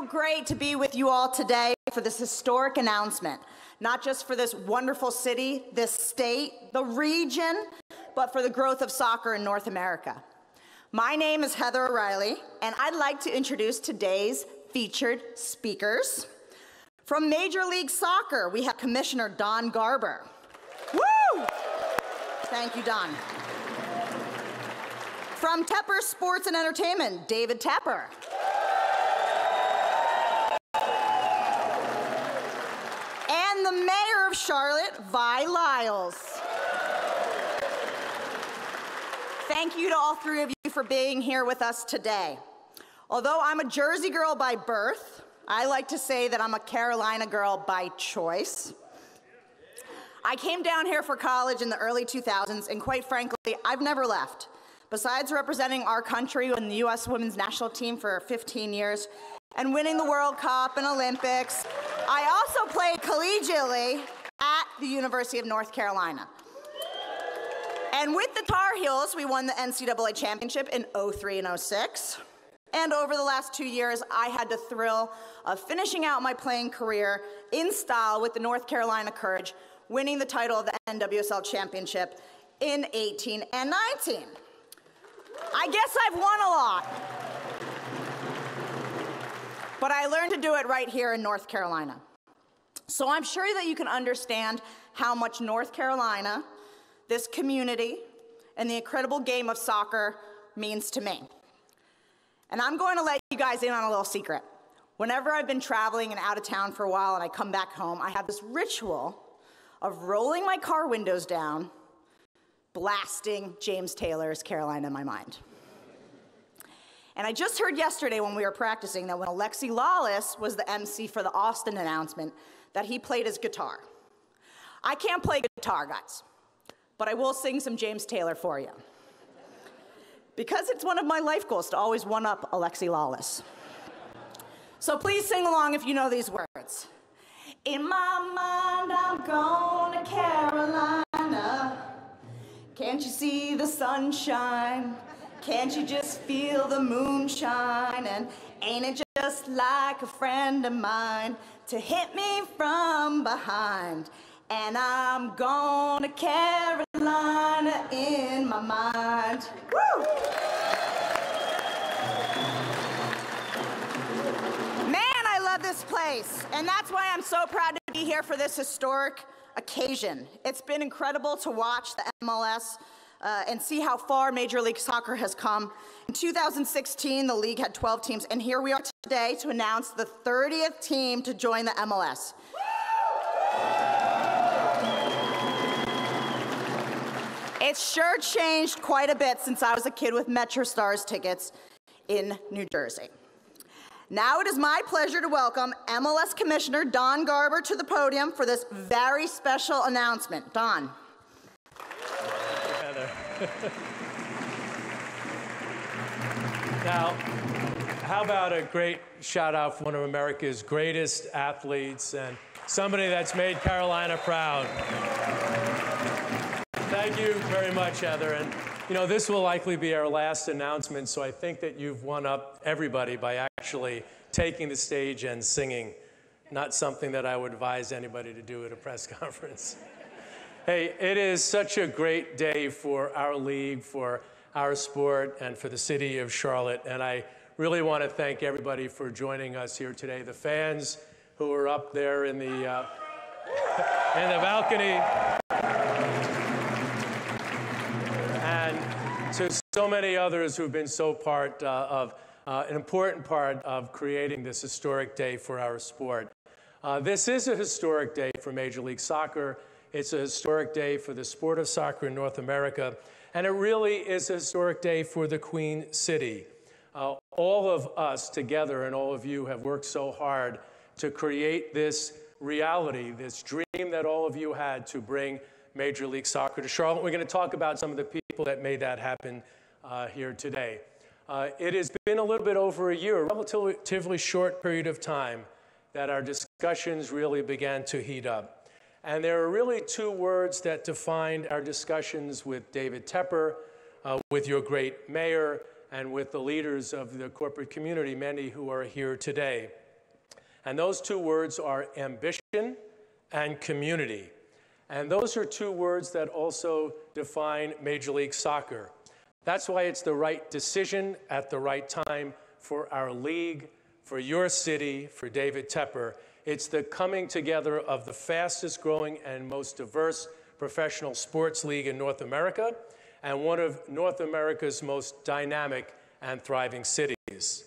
great to be with you all today for this historic announcement, not just for this wonderful city, this state, the region, but for the growth of soccer in North America. My name is Heather O'Reilly, and I'd like to introduce today's featured speakers. From Major League Soccer, we have Commissioner Don Garber. Woo! Thank you, Don. From Tepper Sports and Entertainment, David Tepper. And the Mayor of Charlotte, Lyles. Thank you to all three of you for being here with us today. Although I'm a Jersey girl by birth, I like to say that I'm a Carolina girl by choice. I came down here for college in the early 2000s, and quite frankly, I've never left. Besides representing our country in the U.S. women's national team for 15 years and winning the World Cup and Olympics, I also played collegiately at the University of North Carolina. And with the Tar Heels, we won the NCAA championship in '03 and '06. And over the last 2 years, I had the thrill of finishing out my playing career in style with the North Carolina Courage, winning the title of the NWSL championship in 18 and 19. I guess I've won a lot. But I learned to do it right here in North Carolina. So I'm sure that you can understand how much North Carolina, this community, and the incredible game of soccer means to me. And I'm going to let you guys in on a little secret. Whenever I've been traveling and out of town for a while and I come back home, I have this ritual of rolling my car windows down, blasting James Taylor's Carolina in my mind. And I just heard yesterday when we were practicing that when Lyles was the MC for the Austin announcement, that he played his guitar. I can't play guitar, guys, but I will sing some James Taylor for you. Because it's one of my life goals to always one-up Lyles. So please sing along if you know these words. In my mind, I'm going to Carolina. Can't you see the sunshine? Can't you just feel the moonshine? And ain't it just like a friend of mine to hit me from behind? And I'm going to Carolina in my mind. Woo! Man, I love this place. And that's why I'm so proud to be here for this historic occasion. It's been incredible to watch the MLS and see how far Major League Soccer has come. In 2016, the league had 12 teams, and here we are today to announce the 30th team to join the MLS. It's sure changed quite a bit since I was a kid with MetroStars tickets in New Jersey. Now it is my pleasure to welcome MLS Commissioner Don Garber to the podium for this very special announcement. Don. Heather. Now, how about a great shout out for one of America's greatest athletes and somebody that's made Carolina proud. Thank you very much, Heather. And you know, this will likely be our last announcement, so I think that you've won up everybody by actually taking the stage and singing. Not something that I would advise anybody to do at a press conference. Hey, it is such a great day for our league, for our sport, and for the city of Charlotte. And I really want to thank everybody for joining us here today. The fans who are up there in the balcony. And to so many others who've been so part of an important part of creating this historic day for our sport. This is a historic day for Major League Soccer. It's a historic day for the sport of soccer in North America. And it really is a historic day for the Queen City. All of us together and all of you have worked so hard to create this reality, this dream that all of you had to bring Major League Soccer to Charlotte. We're going to talk about some of the people that made that happen here today. It has been a little bit over a year, a relatively short period of time, that our discussions really began to heat up. And there are really two words that defined our discussions with David Tepper, with your great mayor, and with the leaders of the corporate community, many who are here today. And those two words are ambition and community. And those are two words that also define Major League Soccer. That's why it's the right decision at the right time for our league, for your city, for David Tepper. It's the coming together of the fastest growing and most diverse professional sports league in North America, and one of North America's most dynamic and thriving cities.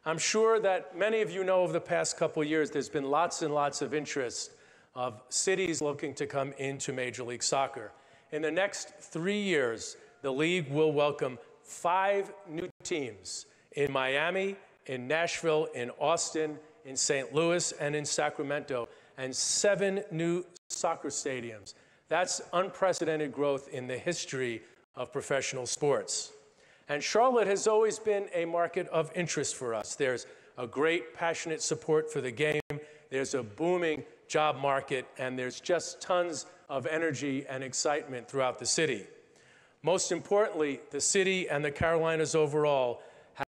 I'm sure that many of you know over the past couple of years, there's been lots and lots of interest of cities looking to come into Major League Soccer. In the next 3 years, the league will welcome 5 new teams in Miami, in Nashville, in Austin, in St. Louis, and in Sacramento, and 7 new soccer stadiums. That's unprecedented growth in the history of professional sports. And Charlotte has always been a market of interest for us. There's a great, passionate support for the game. There's a booming job market, and there's just tons of energy and excitement throughout the city. Most importantly, the city and the Carolinas overall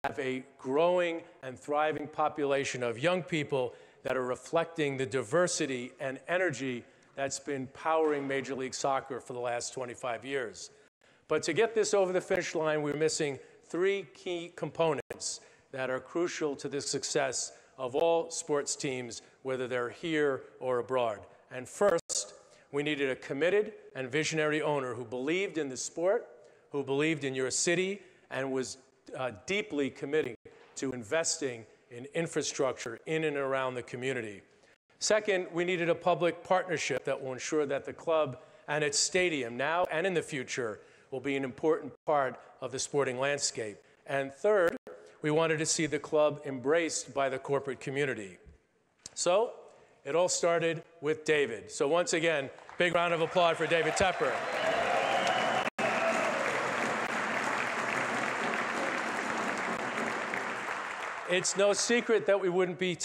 have a growing and thriving population of young people that are reflecting the diversity and energy that's been powering Major League Soccer for the last 25 years. But to get this over the finish line, we're missing 3 key components that are crucial to the success of all sports teams, whether they're here or abroad. And first, we needed a committed and visionary owner who believed in the sport, who believed in your city, and was deeply committing to investing in infrastructure in and around the community. Second, we needed a public partnership that will ensure that the club and its stadium, now and in the future, will be an important part of the sporting landscape. And third, we wanted to see the club embraced by the corporate community. So it all started with David. So once again, big round of applause for David Tepper. It's no secret that we wouldn't be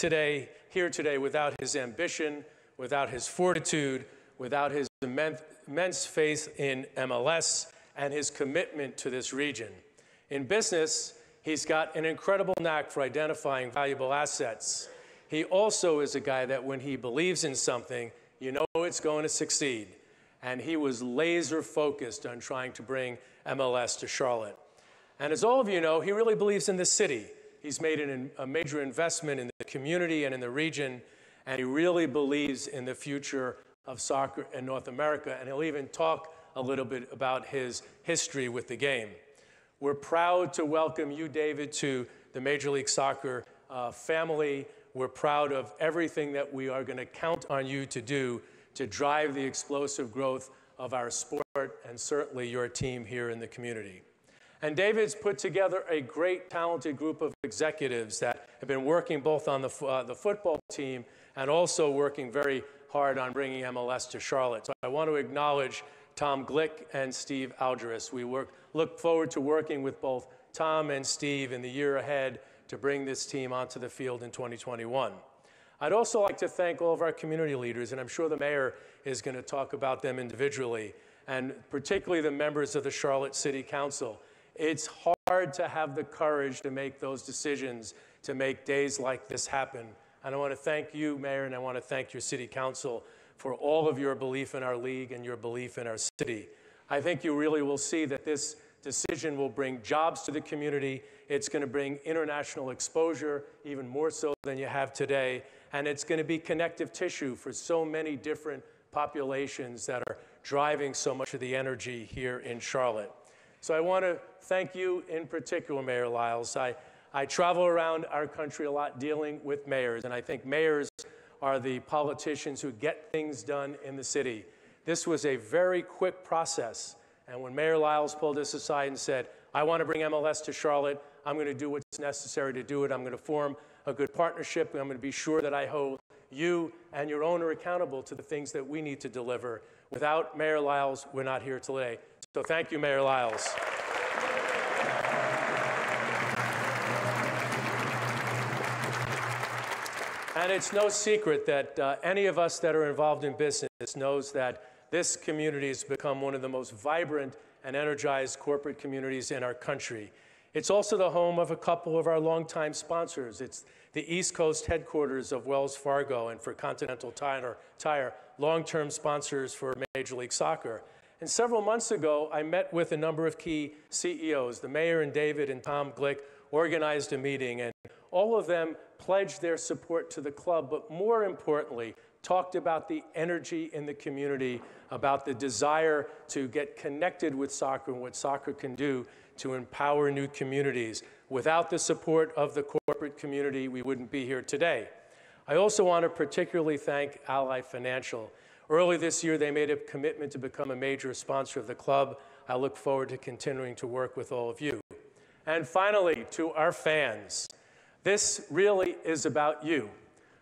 here today without his ambition, without his fortitude, without his immense faith in MLS, and his commitment to this region. In business, he's got an incredible knack for identifying valuable assets. He also is a guy that when he believes in something, you know it's going to succeed. And he was laser focused on trying to bring MLS to Charlotte. And as all of you know, he really believes in the city. He's made a major investment in the community and in the region, and he really believes in the future of soccer in North America, and he'll even talk a little bit about his history with the game. We're proud to welcome you, David, to the Major League Soccer family. We're proud of everything that we are going to count on you to do to drive the explosive growth of our sport and certainly your team here in the community. And David's put together a great, talented group of executives that have been working both on the football team and also working very hard on bringing MLS to Charlotte. So I want to acknowledge Tom Glick and Steve Algeris. We look forward to working with both Tom and Steve in the year ahead to bring this team onto the field in 2021. I'd also like to thank all of our community leaders, and I'm sure the mayor is going to talk about them individually, and particularly the members of the Charlotte City Council. It's hard to have the courage to make those decisions, to make days like this happen. And I want to thank you, Mayor, and I want to thank your City Council for all of your belief in our league and your belief in our city. I think you really will see that this decision will bring jobs to the community. It's going to bring international exposure, even more so than you have today. And it's going to be connective tissue for so many different populations that are driving so much of the energy here in Charlotte. So I want to thank you in particular, Mayor Lyles. I travel around our country a lot dealing with mayors, and I think mayors are the politicians who get things done in the city. This was a very quick process, and when Mayor Lyles pulled us aside and said, I want to bring MLS to Charlotte, I'm going to do what's necessary to do it, I'm going to form a good partnership, and I'm going to be sure that I hold you and your owner accountable to the things that we need to deliver. Without Mayor Lyles, we're not here today. So thank you, Mayor Lyles. And it's no secret that any of us that are involved in business knows that this community has become one of the most vibrant and energized corporate communities in our country. It's also the home of a couple of our longtime sponsors. It's the East Coast headquarters of Wells Fargo, and for Continental Tire, long-term sponsors for Major League Soccer. And several months ago, I met with a number of key CEOs. The mayor and David and Tom Glick organized a meeting, and all of them pledged their support to the club, but more importantly, talked about the energy in the community, about the desire to get connected with soccer and what soccer can do to empower new communities. Without the support of the corporate community, we wouldn't be here today. I also want to particularly thank Ally Financial. Early this year, they made a commitment to become a major sponsor of the club. I look forward to continuing to work with all of you. And finally, to our fans, this really is about you.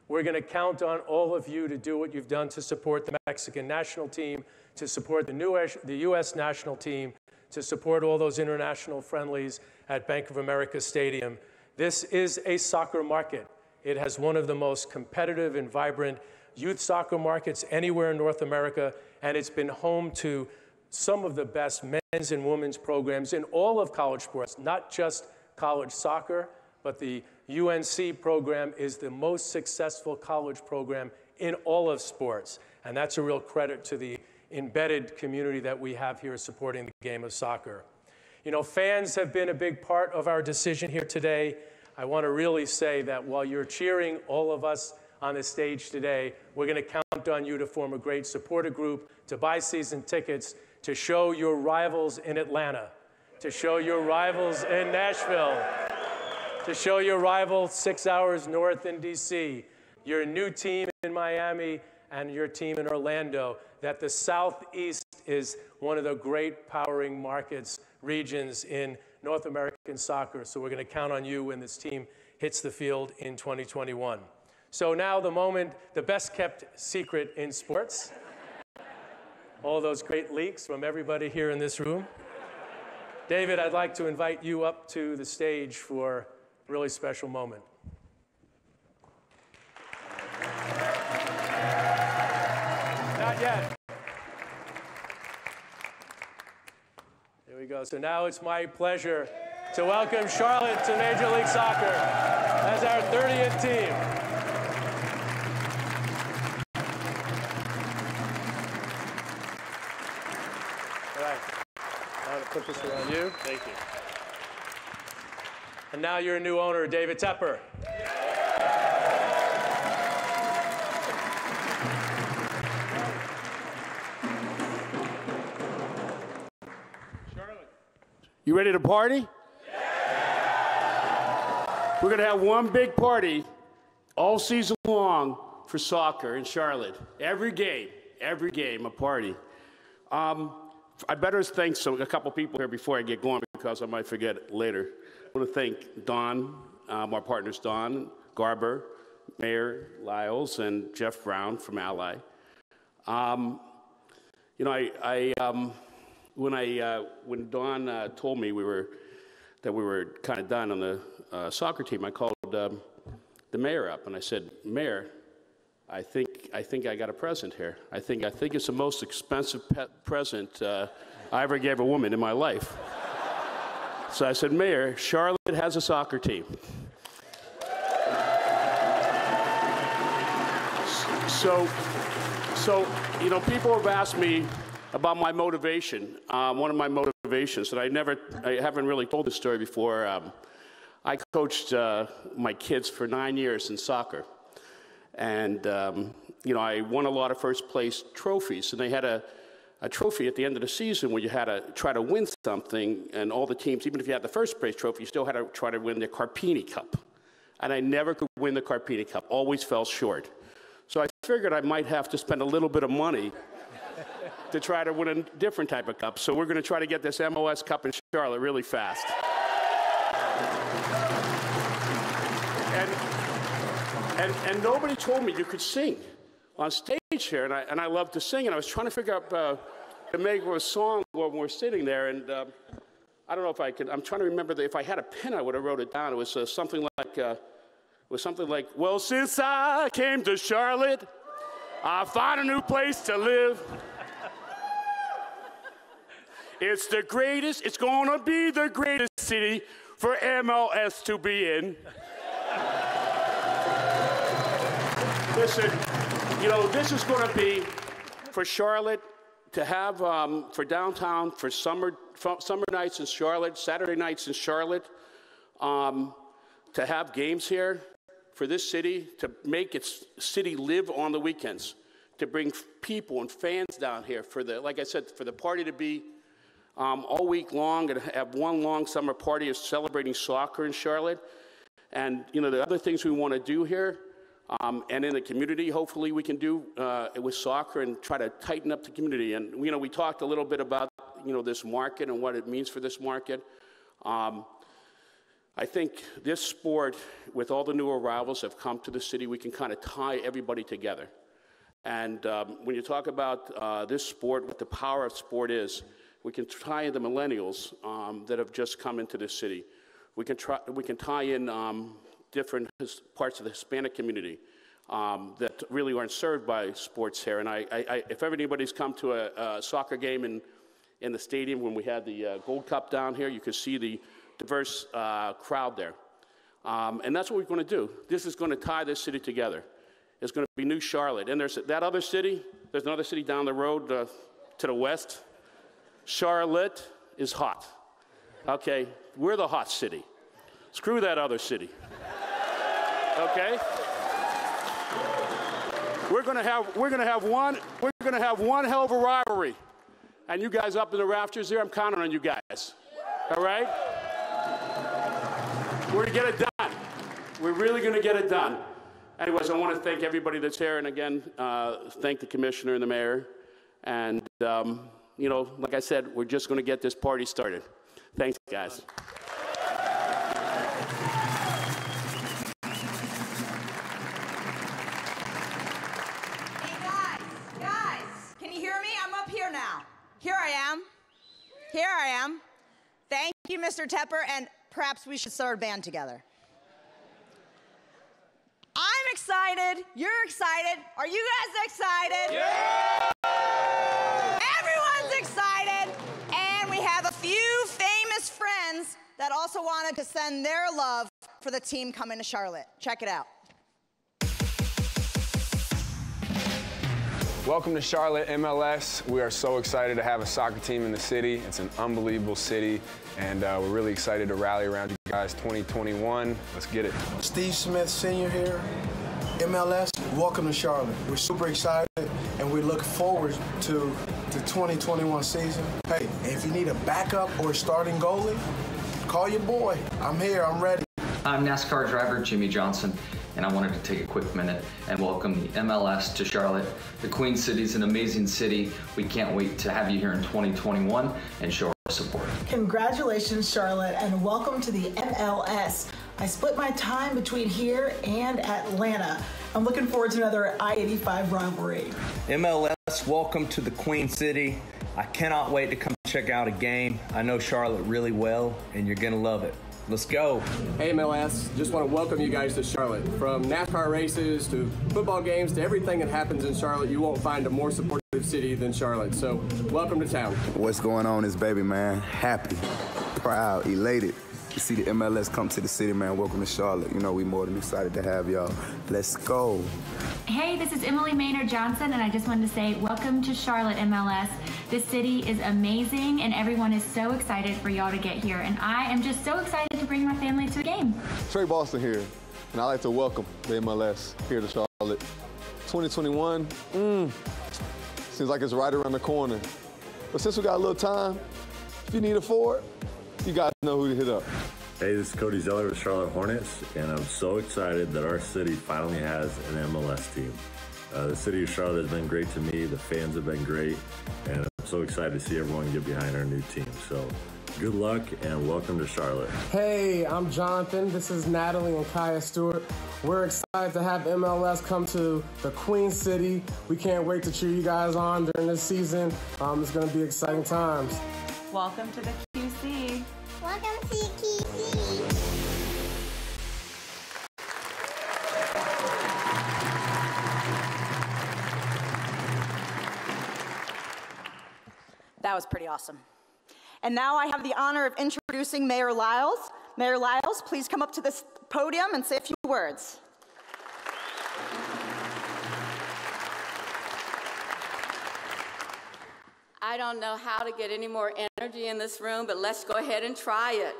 We're going to count on all of you to do what you've done to support the Mexican national team, to support the U.S. national team, to support all those international friendlies at Bank of America Stadium. This is a soccer market. It has one of the most competitive and vibrant youth soccer markets anywhere in North America, and it's been home to some of the best men's and women's programs in all of college sports, not just college soccer, but the UNC program is the most successful college program in all of sports. And that's a real credit to the embedded community that we have here supporting the game of soccer. You know, fans have been a big part of our decision here today. I want to really say that while you're cheering all of us on the stage today, we're going to count on you to form a great supporter group, to buy season tickets, to show your rivals in Atlanta, to show your rivals in Nashville, to show your rival 6 hours north in DC, your new team in Miami, and your team in Orlando, that the Southeast is one of the great powering markets, regions in North American soccer. So we're going to count on you when this team hits the field in 2021. So now the moment, the best kept secret in sports. All those great leaks from everybody here in this room. David, I'd like to invite you up to the stage for a really special moment. Not yet. Here we go. So now it's my pleasure to welcome Charlotte to Major League Soccer as our 30th team. Put this around you. Thank you. And now your new owner, David Tepper. Charlotte, you ready to party? We're going to have one big party all season long for soccer in Charlotte. Every game, a party. I better thank a couple people here before I get going because I might forget later. I want to thank Don, our partners Don, Garber, Mayor Lyles, and Jeff Brown from Ally. You know, when Don told me that we were kind of done on the soccer team, I called the mayor up and I said, Mayor, I think I got a present here. I think it's the most expensive present I ever gave a woman in my life. So I said, Mayor, Charlotte has a soccer team. So you know, people have asked me about my motivation. One of my motivations, and I haven't really told this story before. I coached my kids for 9 years in soccer. And, you know, I won a lot of first place trophies, and they had a trophy at the end of the season where you had to try to win something, and all the teams, even if you had the first place trophy, you still had to try to win the Carpini Cup. And I never could win the Carpini Cup, always fell short. So I figured I might have to spend a little bit of money to try to win a different type of cup. So we're going to try to get this MLS Cup in Charlotte really fast. And nobody told me you could sing on stage here, and I love to sing, and I was trying to figure out to make a song when we're sitting there, and I don't know if I could. I'm trying to remember that if I had a pen, I would have wrote it down. It was something like, well, since I came to Charlotte, I found a new place to live. It's the greatest. It's gonna be the greatest city for MLS to be in. Listen, you know, this is going to be for Charlotte to have, for downtown, for summer nights in Charlotte, Saturday nights in Charlotte, to have games here for this city, to make its city live on the weekends, to bring people and fans down here for the, like I said, for the party to be all week long and have one long summer party of celebrating soccer in Charlotte. And, you know, the other things we want to do here and in the community, hopefully we can do with soccer and try to tighten up the community. And, you know, we talked a little bit about, you know, this market and what it means for this market. I think this sport, with all the new arrivals that have come to the city, we can kind of tie everybody together. And when you talk about this sport, what the power of sport is, we can tie in the millennials that have just come into this city. We can tie in different parts of the Hispanic community that really aren't served by sports here. And if anybody's come to a soccer game in the stadium when we had the Gold Cup down here, you can see the diverse crowd there. And that's what we're going to do. This is going to tie this city together. It's going to be New Charlotte. And there's that other city. There's another city down the road to the west. Charlotte is hot. Okay? We're the hot city. Screw that other city. Okay? We're gonna have one hell of a rivalry. And you guys up in the rafters there, I'm counting on you guys. All right? We're gonna get it done. We're really gonna get it done. Anyways, I want to thank everybody that's here, and again, thank the commissioner and the mayor. And you know, like I said, we're just gonna get this party started. Thanks, guys. Here I am. Thank you, Mr. Tepper, and perhaps we should start our band together. I'm excited. You're excited. Are you guys excited? Yeah! Everyone's excited. And we have a few famous friends that also wanted to send their love for the team coming to Charlotte. Check it out. Welcome to Charlotte MLS. We are so excited to have a soccer team in the city. It's an unbelievable city, and we're really excited to rally around you guys 2021. Let's get it. Steve Smith Sr. here, MLS. Welcome to Charlotte. We're super excited, and we look forward to the 2021 season. Hey, if you need a backup or a starting goalie, call your boy. I'm here. I'm ready. I'm NASCAR driver Jimmy Johnson, and I wanted to take a quick minute and welcome the MLS to Charlotte. The Queen City is an amazing city. We can't wait to have you here in 2021 and show our support. Congratulations, Charlotte, and welcome to the MLS. I split my time between here and Atlanta. I'm looking forward to another I-85 rivalry. MLS, welcome to the Queen City. I cannot wait to come check out a game. I know Charlotte really well, and you're gonna love it. Let's go. Hey MLS, just want to welcome you guys to Charlotte. From NASCAR races to football games to everything that happens in Charlotte, you won't find a more supportive city than Charlotte. So welcome to town. What's going on is baby, man. Happy, proud, elated to see the MLS come to the city, man. Welcome to Charlotte. You know, we more than excited to have y'all. Let's go. Hey, this is Emily Maynard Johnson, and I just wanted to say welcome to Charlotte MLS. This city is amazing, and everyone is so excited for y'all to get here. And I am just so excited to bring my family to a game. Trey Boston here, and I'd like to welcome the MLS here to Charlotte. 2021, seems like it's right around the corner. But since we got a little time, if you need a forward, you guys know who to hit up. Hey, this is Cody Zeller with Charlotte Hornets, and I'm so excited that our city finally has an MLS team. The city of Charlotte has been great to me, the fans have been great, and I'm so excited to see everyone get behind our new team. So good luck and welcome to Charlotte. Hey, I'm Jonathan. This is Natalie and Kaya Stewart. We're excited to have MLS come to the Queen City. We can't wait to cheer you guys on during this season. It's going to be exciting times. Welcome to the QC. Welcome to QC. That was pretty awesome. And now I have the honor of introducing Mayor Lyles. Mayor Lyles, please come up to this podium and say a few words. I don't know how to get any more energy in this room, but let's go ahead and try it.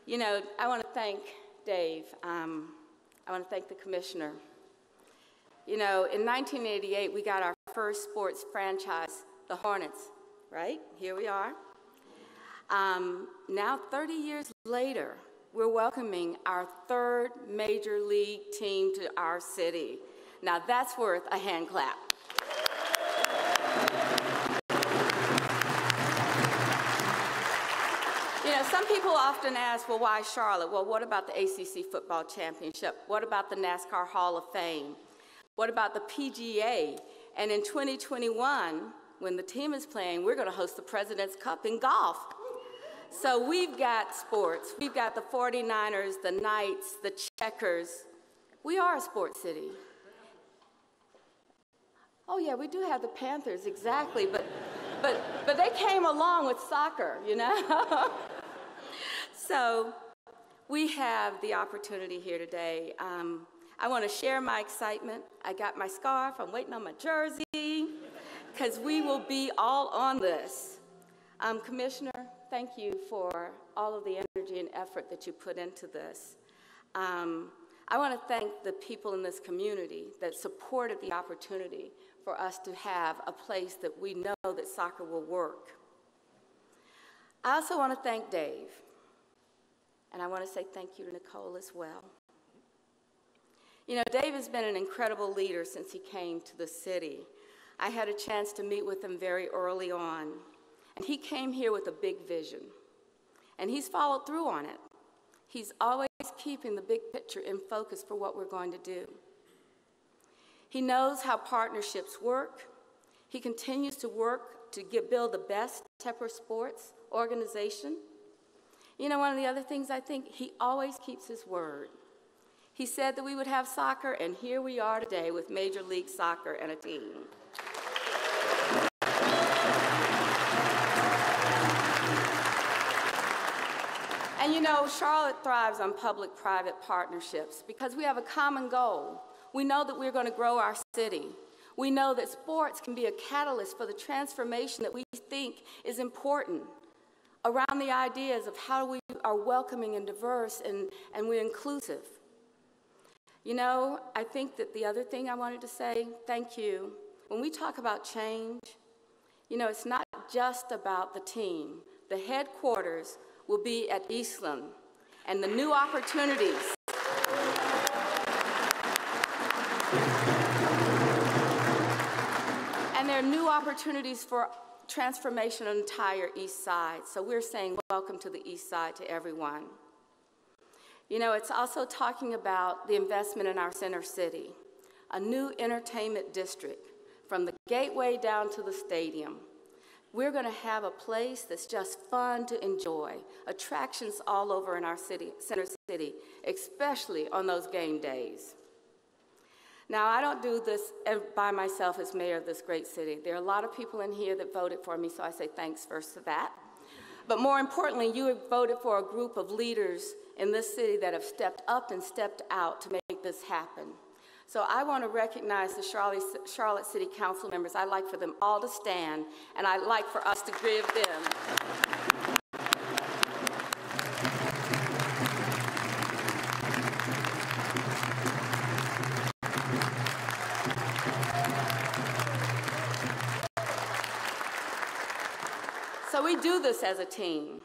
You know, I want to thank Dave. I want to thank the commissioner. You know, in 1988, we got our first sports franchise, the Hornets, right? Here we are. Now, 30 years later, we're welcoming our third major league team to our city. Now, that's worth a hand clap. You know, some people often ask, well, why Charlotte? Well, what about the ACC Football Championship? What about the NASCAR Hall of Fame? What about the PGA? And in 2021, when the team is playing, we're going to host the President's Cup in golf. So we've got sports. We've got the 49ers, the Knights, the Checkers. We are a sports city. Oh, yeah, we do have the Panthers, exactly. But they came along with soccer, you know? So we have the opportunity here today. I want to share my excitement. I got my scarf. I'm waiting on my jersey, because we will be all on this. Commissioner, thank you for all of the energy and effort that you put into this. I want to thank the people in this community that supported the opportunity for us to have a place that we know that soccer will work. I also want to thank Dave, and I want to say thank you to Nicole as well. You know, Dave has been an incredible leader since he came to the city. I had a chance to meet with him very early on, and he came here with a big vision, and he's followed through on it. He's always keeping the big picture in focus for what we're going to do. He knows how partnerships work. He continues to work to build the best Tepper sports organization. You know, one of the other things I think, he always keeps his word. He said that we would have soccer, and here we are today with Major League Soccer and a team. And you know, Charlotte thrives on public-private partnerships because we have a common goal. We know that we're going to grow our city. We know that sports can be a catalyst for the transformation that we think is important around the ideas of how we are welcoming and diverse and we're inclusive. You know, I think that the other thing I wanted to say, thank you. When we talk about change, you know, it's not just about the team. The headquarters will be at Eastland, and the new opportunities and there are new opportunities for transformation on the entire East Side. So we're saying welcome to the East Side to everyone. You know, it's also talking about the investment in our center city, a new entertainment district from the gateway down to the stadium. We're going to have a place that's just fun to enjoy, attractions all over in our city, center city, especially on those game days. Now, I don't do this by myself as mayor of this great city. There are a lot of people in here that voted for me, so I say thanks first to that. But more importantly, you have voted for a group of leaders in this city that have stepped up and stepped out to make this happen. So I want to recognize the Charlotte City Council members. I'd like for them all to stand, and I'd like for us to give them So we do this as a team.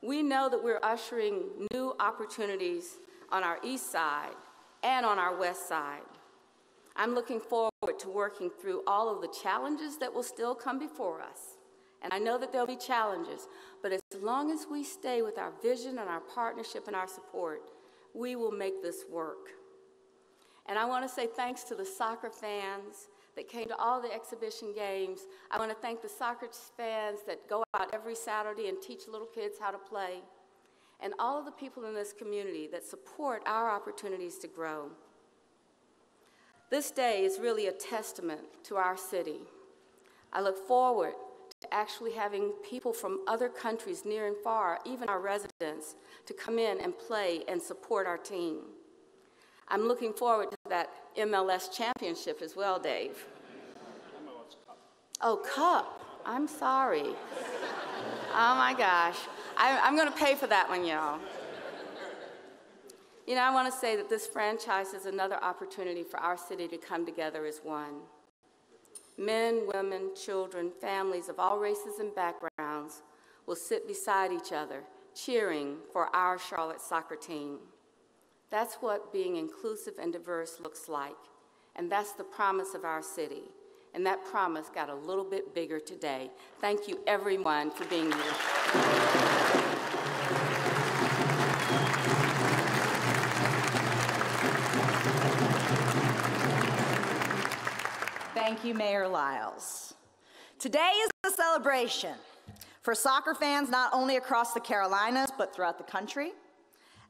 We know that we're ushering new opportunities on our east side and on our west side. I'm looking forward to working through all of the challenges that will still come before us. And I know that there'll be challenges, but as long as we stay with our vision and our partnership and our support, we will make this work. And I want to say thanks to the soccer fans that came to all the exhibition games. I want to thank the soccer fans that go out every Saturday and teach little kids how to play, and all of the people in this community that support our opportunities to grow. This day is really a testament to our city. I look forward to actually having people from other countries near and far, even our residents, to come in and play and support our team. I'm looking forward to that MLS championship as well, Dave. Oh, cup. I'm sorry. Oh my gosh. I'm going to pay for that one, y'all. You know, I want to say that this franchise is another opportunity for our city to come together as one. Men, women, children, families of all races and backgrounds will sit beside each other, cheering for our Charlotte soccer team. That's what being inclusive and diverse looks like, and that's the promise of our city. And that promise got a little bit bigger today. Thank you, everyone, for being here. Thank you, Mayor Lyles. Today is a celebration for soccer fans not only across the Carolinas, but throughout the country.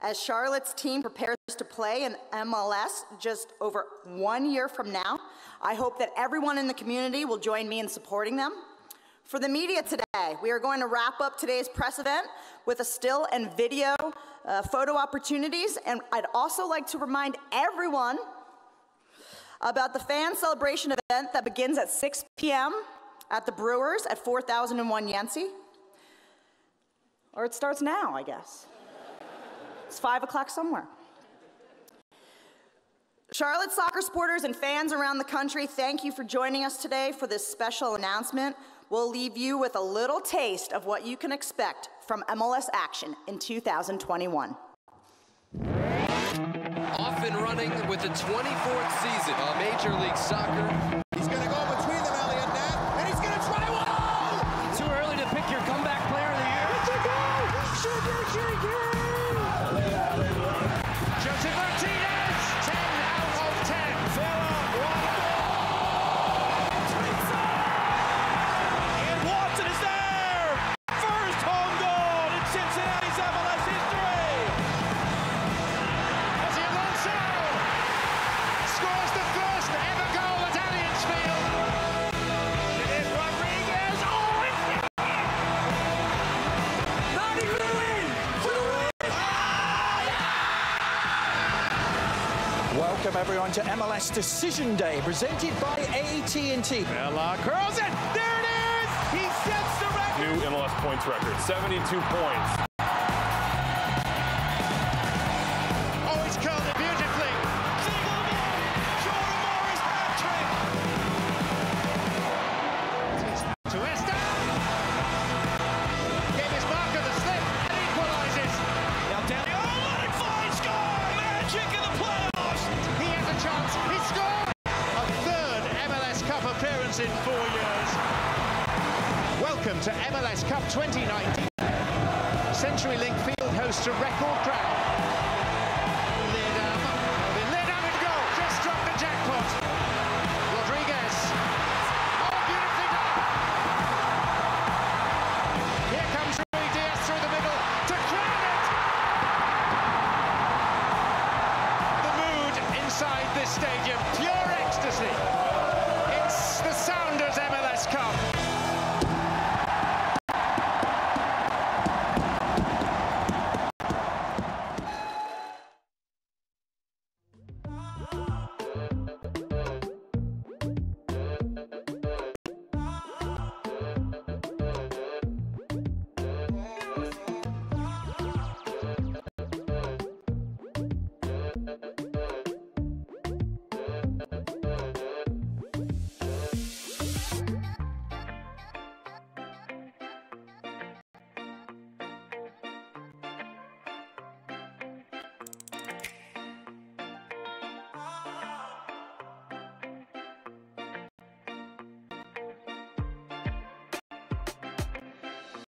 As Charlotte's team prepares to play in MLS just over 1 year from now, I hope that everyone in the community will join me in supporting them. For the media today, we are going to wrap up today's press event with a still and video photo opportunities, and I'd also like to remind everyone about the fan celebration event that begins at 6 p.m. at the Brewers at 4001 Yancey. Or it starts now, I guess. It's 5 o'clock somewhere. Charlotte soccer supporters and fans around the country, thank you for joining us today for this special announcement. We'll leave you with a little taste of what you can expect from MLS action in 2021. Off and running with the 24th season of Major League Soccer. He's going to go between them, Elliot, Nat, and he's going to try one. Oh! Too early to pick your comeback player of the year. Let's go! Sugar! Jose Martinez, 10 out of 10. Villa, 1 goal. And Watson is there. First home goal in Cincinnati's MLS history. Jose Alonso scores the first ever goal at Allianz Field. It is Rodriguez. Oh, it's not even a win. For the win. Welcome everyone to MLS Decision Day, presented by AT&T. Bella curls it. There it is. He sets the record. New MLS points record, 72 points. Oh, he's curled it beautifully. Single goal. Jordan Morris hat-trick. To Esta. Gave his marker the slip and equalizes. Now down. Oh, what a fine score. Magic in the playoffs. He has a chance. He scored. A third MLS Cup appearance in 4 years. Welcome to MLS Cup 2019. CenturyLink Field hosts a record crowd. Lidam and goal. Just dropped the jackpot. Rodriguez. Oh, beautifully done. Here comes Rui Diaz through the middle to crown it. The mood inside this stadium, pure ecstasy. It's the Sounders MLS Cup.